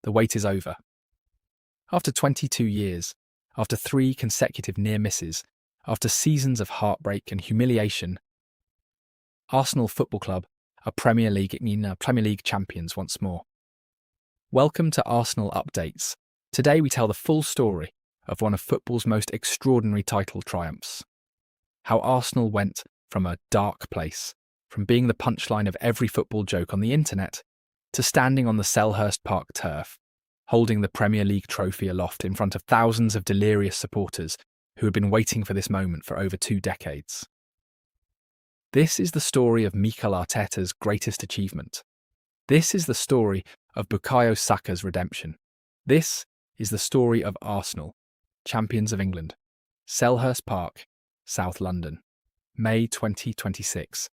The wait is over. After 22 years, after 3 consecutive near misses, after seasons of heartbreak and humiliation, Arsenal Football Club are Premier League champions once more. Welcome to Arsenal Updates. Today we tell the full story of one of football's most extraordinary title triumphs. How Arsenal went from a dark place, from being the punchline of every football joke on the internet, to standing on the Selhurst Park turf, holding the Premier League trophy aloft in front of thousands of delirious supporters who had been waiting for this moment for over 2 decades. This is the story of Mikel Arteta's greatest achievement. This is the story of Bukayo Saka's redemption. This is the story of Arsenal, champions of England. Selhurst Park, South London, May 2026,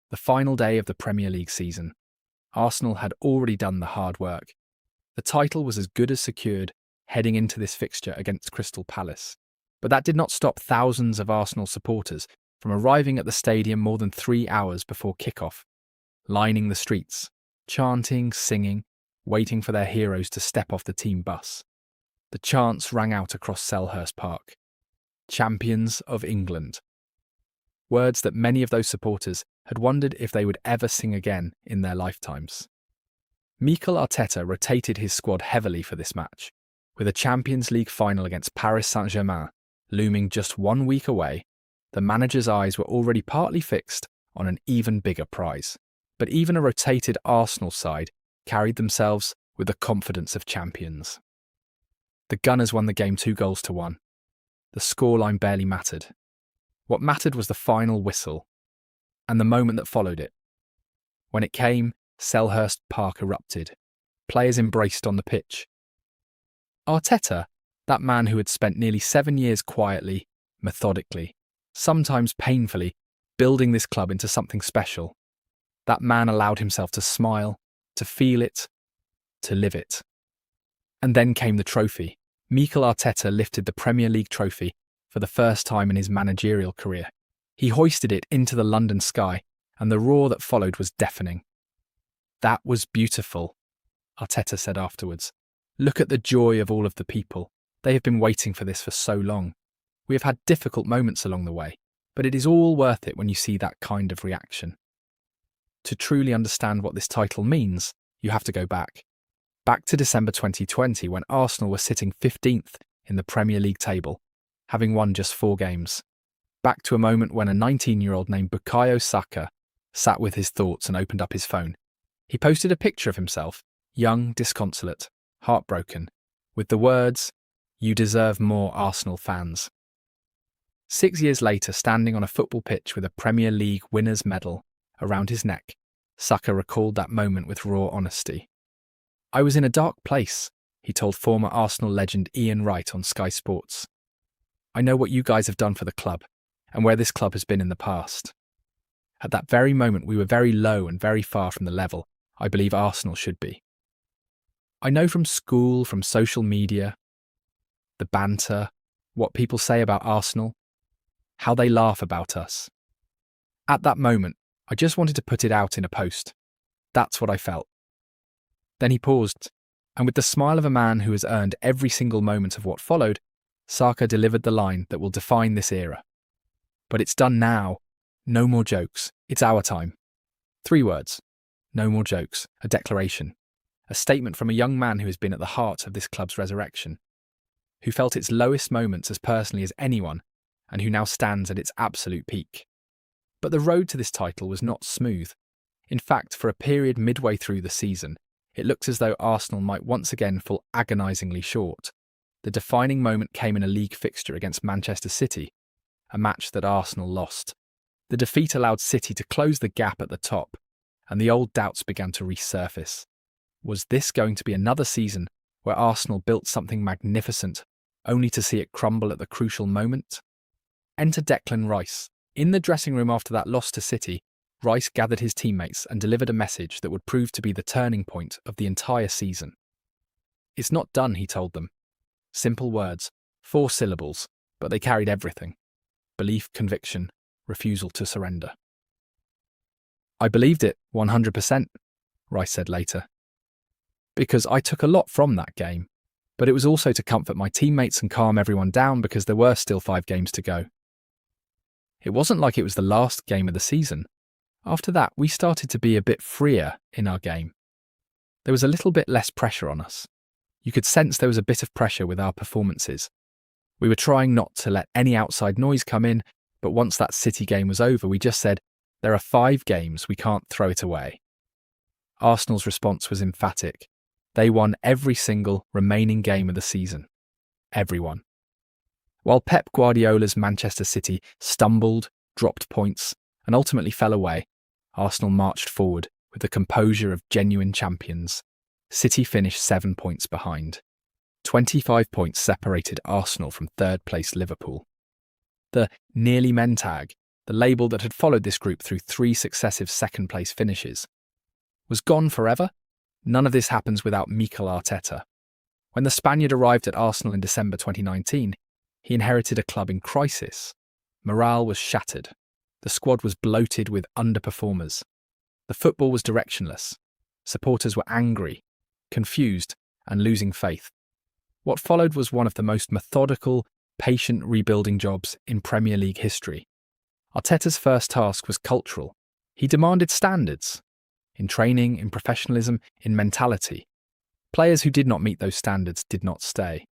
the final day of the Premier League season. Arsenal had already done the hard work. The title was as good as secured heading into this fixture against Crystal Palace. But that did not stop thousands of Arsenal supporters from arriving at the stadium more than 3 hours before kickoff, lining the streets, chanting, singing, waiting for their heroes to step off the team bus. The chants rang out across Selhurst Park. Champions of England. Words that many of those supporters had wondered if they would ever sing again in their lifetimes. Mikel Arteta rotated his squad heavily for this match, with a Champions League final against Paris Saint-Germain looming just 1 week away. The manager's eyes were already partly fixed on an even bigger prize. But even a rotated Arsenal side carried themselves with the confidence of champions. The Gunners won the game 2-1. The scoreline barely mattered. What mattered was the final whistle, and the moment that followed it. When it came, Selhurst Park erupted. Players embraced on the pitch. Arteta, that man who had spent nearly 7 years quietly, methodically, sometimes painfully, building this club into something special. That man allowed himself to smile, to feel it, to live it. And then came the trophy. Mikel Arteta lifted the Premier League trophy for the first time in his managerial career. He hoisted it into the London sky, and the roar that followed was deafening. "That was beautiful," Arteta said afterwards. "Look at the joy of all of the people. They have been waiting for this for so long. We have had difficult moments along the way, but it is all worth it when you see that kind of reaction." To truly understand what this title means, you have to go back. Back to December 2020, when Arsenal were sitting 15th in the Premier League table, having won just 4 games. Back to a moment when a 19-year-old named Bukayo Saka sat with his thoughts and opened up his phone. He posted a picture of himself, young, disconsolate, heartbroken, with the words, "You deserve more, Arsenal fans." 6 years later, standing on a football pitch with a Premier League winner's medal around his neck, Saka recalled that moment with raw honesty. "I was in a dark place," he told former Arsenal legend Ian Wright on Sky Sports. "I know what you guys have done for the club, and where this club has been in the past. At that very moment we were very low and very far from the level I believe Arsenal should be. I know from school, from social media, the banter, what people say about Arsenal, how they laugh about us. At that moment, I just wanted to put it out in a post. That's what I felt." Then he paused, and with the smile of a man who has earned every single moment of what followed, Saka delivered the line that will define this era. "But it's done now. No more jokes. It's our time." 3 words. No more jokes. A declaration. A statement from a young man who has been at the heart of this club's resurrection, who felt its lowest moments as personally as anyone, and who now stands at its absolute peak. But the road to this title was not smooth. In fact, for a period midway through the season, it looked as though Arsenal might once again fall agonisingly short. The defining moment came in a league fixture against Manchester City, a match that Arsenal lost. The defeat allowed City to close the gap at the top, and the old doubts began to resurface. Was this going to be another season where Arsenal built something magnificent, only to see it crumble at the crucial moment? Enter Declan Rice. In the dressing room after that loss to City, Rice gathered his teammates and delivered a message that would prove to be the turning point of the entire season. "It's not done," he told them. Simple words, 4 syllables, but they carried everything. Belief, conviction, refusal to surrender. "I believed it, 100%, Rice said later. because I took a lot from that game, but it was also to comfort my teammates and calm everyone down because there were still 5 games to go. It wasn't like it was the last game of the season. After that, we started to be a bit freer in our game. There was a little bit less pressure on us. You could sense there was a bit of pressure with our performances. We were trying not to let any outside noise come in, but once that City game was over, we just said, there are 5 games, we can't throw it away. Arsenal's response was emphatic. They won every single remaining game of the season. Everyone. While Pep Guardiola's Manchester City stumbled, dropped points, and ultimately fell away, Arsenal marched forward with the composure of genuine champions. City finished 7 points behind. 25 points separated Arsenal from third-place Liverpool. The nearly men tag, the label that had followed this group through 3 successive second-place finishes, was gone forever. None of this happens without Mikel Arteta. When the Spaniard arrived at Arsenal in December 2019, he inherited a club in crisis. Morale was shattered. The squad was bloated with underperformers. The football was directionless. Supporters were angry, confused, and losing faith. What followed was one of the most methodical, patient rebuilding jobs in Premier League history. Arteta's first task was cultural. He demanded standards. In training, in professionalism, in mentality. Players who did not meet those standards did not stay.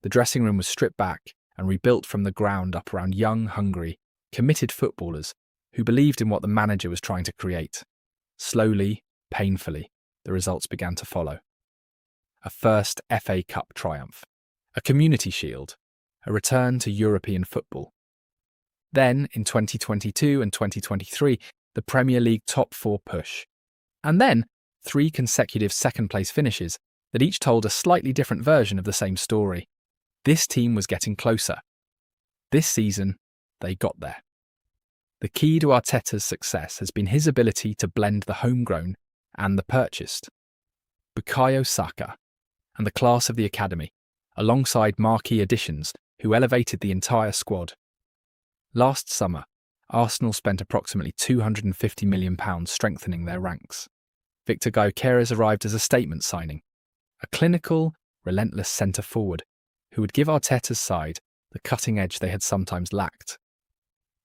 The dressing room was stripped back and rebuilt from the ground up around young, hungry, committed footballers who believed in what the manager was trying to create. Slowly, painfully, the results began to follow. A first FA Cup triumph, a Community Shield, a return to European football. Then, in 2022 and 2023, the Premier League top 4 push. And then, 3 consecutive second-place finishes that each told a slightly different version of the same story. This team was getting closer. This season, they got there. The key to Arteta's success has been his ability to blend the homegrown and the purchased. Bukayo Saka and the class of the academy, alongside marquee additions who elevated the entire squad. Last summer, Arsenal spent approximately £250 million strengthening their ranks. Victor Gyökeres arrived as a statement signing, a clinical, relentless centre-forward who would give Arteta's side the cutting edge they had sometimes lacked.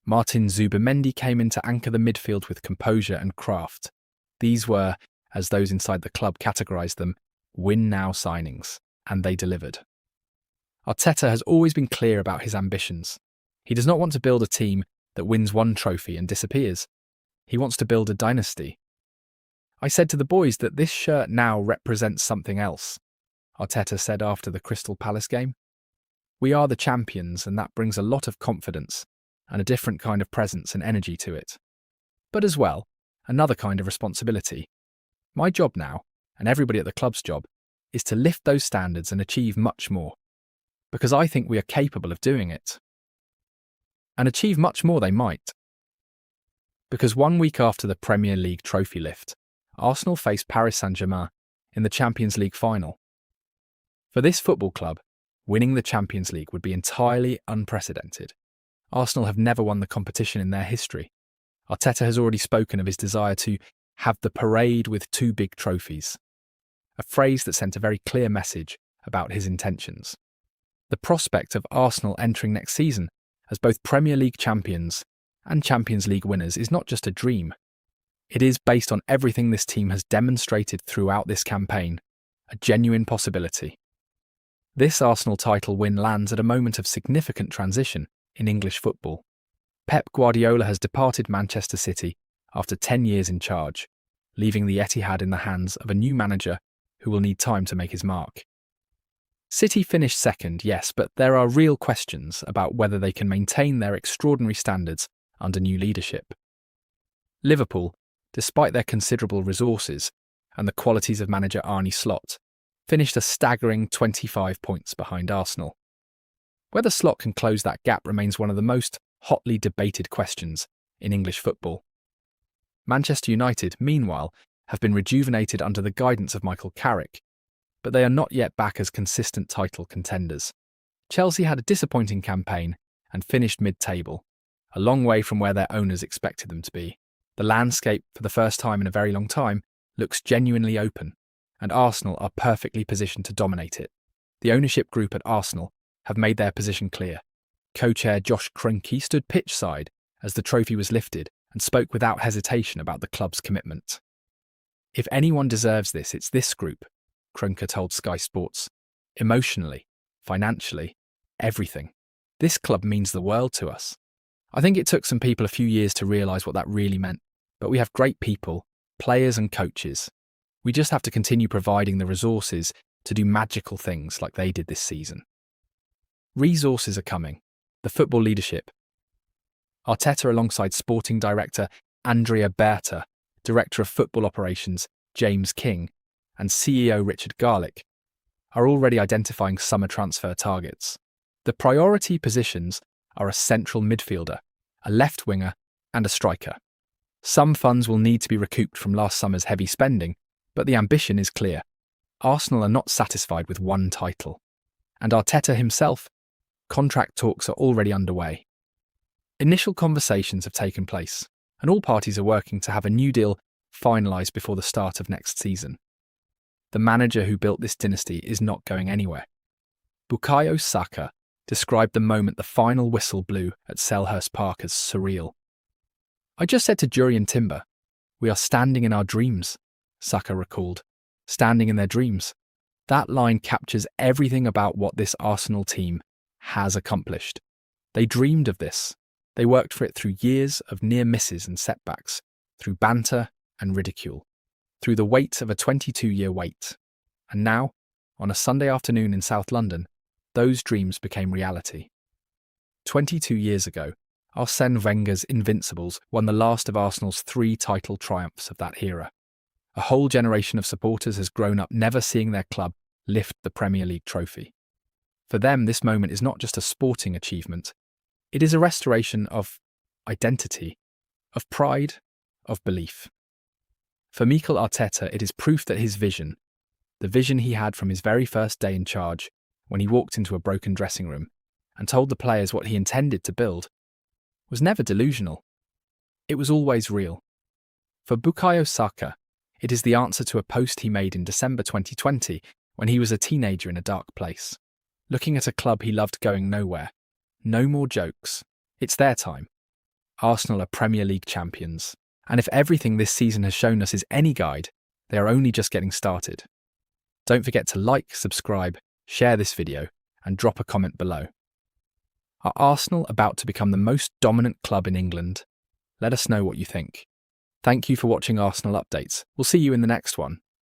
Martin Zubimendi came in to anchor the midfield with composure and craft. These were, as those inside the club categorised them, win-now signings, and they delivered. Arteta has always been clear about his ambitions. He does not want to build a team that wins one trophy and disappears. He wants to build a dynasty. I said to the boys that this shirt now represents something else, Arteta said after the Crystal Palace game. We are the champions, and that brings a lot of confidence and a different kind of presence and energy to it. But as well, another kind of responsibility. My job now, and everybody at the club's job, is to lift those standards and achieve much more. Because I think we are capable of doing it. And achieve much more they might. Because 1 week after the Premier League trophy lift, Arsenal faced Paris Saint-Germain in the Champions League final. For this football club, winning the Champions League would be entirely unprecedented. Arsenal have never won the competition in their history. Arteta has already spoken of his desire to have the parade with 2 big trophies, a phrase that sent a very clear message about his intentions. The prospect of Arsenal entering next season as both Premier League champions and Champions League winners is not just a dream. It is, based on everything this team has demonstrated throughout this campaign, a genuine possibility. This Arsenal title win lands at a moment of significant transition in English football. Pep Guardiola has departed Manchester City after 10 years in charge, leaving the Etihad in the hands of a new manager who will need time to make his mark. City finished second, yes, but there are real questions about whether they can maintain their extraordinary standards under new leadership. Liverpool, despite their considerable resources and the qualities of manager Arne Slot, finished a staggering 25 points behind Arsenal. Whether Slot can close that gap remains one of the most hotly debated questions in English football. Manchester United, meanwhile, have been rejuvenated under the guidance of Michael Carrick, but they are not yet back as consistent title contenders. Chelsea had a disappointing campaign and finished mid-table, a long way from where their owners expected them to be. The landscape, for the first time in a very long time, looks genuinely open, and Arsenal are perfectly positioned to dominate it. The ownership group at Arsenal have made their position clear. Co-chair Josh Kroenke stood pitchside as the trophy was lifted and spoke without hesitation about the club's commitment. "If anyone deserves this, it's this group," Kroenke told Sky Sports. "Emotionally, financially, everything. This club means the world to us." I think it took some people a few years to realise what that really meant, but we have great people, players and coaches. We just have to continue providing the resources to do magical things like they did this season. Resources are coming. The football leadership. Arteta alongside sporting director Andrea Berta, director of football operations James King, and CEO Richard Garlick are already identifying summer transfer targets. The priority positions are a central midfielder, a left winger, and a striker. Some funds will need to be recouped from last summer's heavy spending, but the ambition is clear. Arsenal are not satisfied with one title. And Arteta himself, contract talks are already underway. Initial conversations have taken place, and all parties are working to have a new deal finalised before the start of next season. The manager who built this dynasty is not going anywhere. Bukayo Saka described the moment the final whistle blew at Selhurst Park as surreal. "I just said to Jurriën Timber, we are standing in our dreams," Saka recalled. Standing in their dreams. That line captures everything about what this Arsenal team has accomplished. They dreamed of this. They worked for it through years of near misses and setbacks, through banter and ridicule, through the weight of a 22-year wait. And now, on a Sunday afternoon in South London, those dreams became reality. 22 years ago, Arsène Wenger's Invincibles won the last of Arsenal's 3 title triumphs of that era. A whole generation of supporters has grown up never seeing their club lift the Premier League trophy. For them, this moment is not just a sporting achievement. It is a restoration of identity, of pride, of belief. For Mikel Arteta, it is proof that his vision, the vision he had from his very first day in charge, when he walked into a broken dressing room and told the players what he intended to build, was never delusional. It was always real. For Bukayo Saka, it is the answer to a post he made in December 2020 when he was a teenager in a dark place, looking at a club he loved going nowhere. No more jokes. It's their time. Arsenal are Premier League champions, and if everything this season has shown us is any guide, they are only just getting started. Don't forget to like, subscribe, share this video, and drop a comment below. Are Arsenal about to become the most dominant club in England? Let us know what you think. Thank you for watching Arsenal Updates. We'll see you in the next one.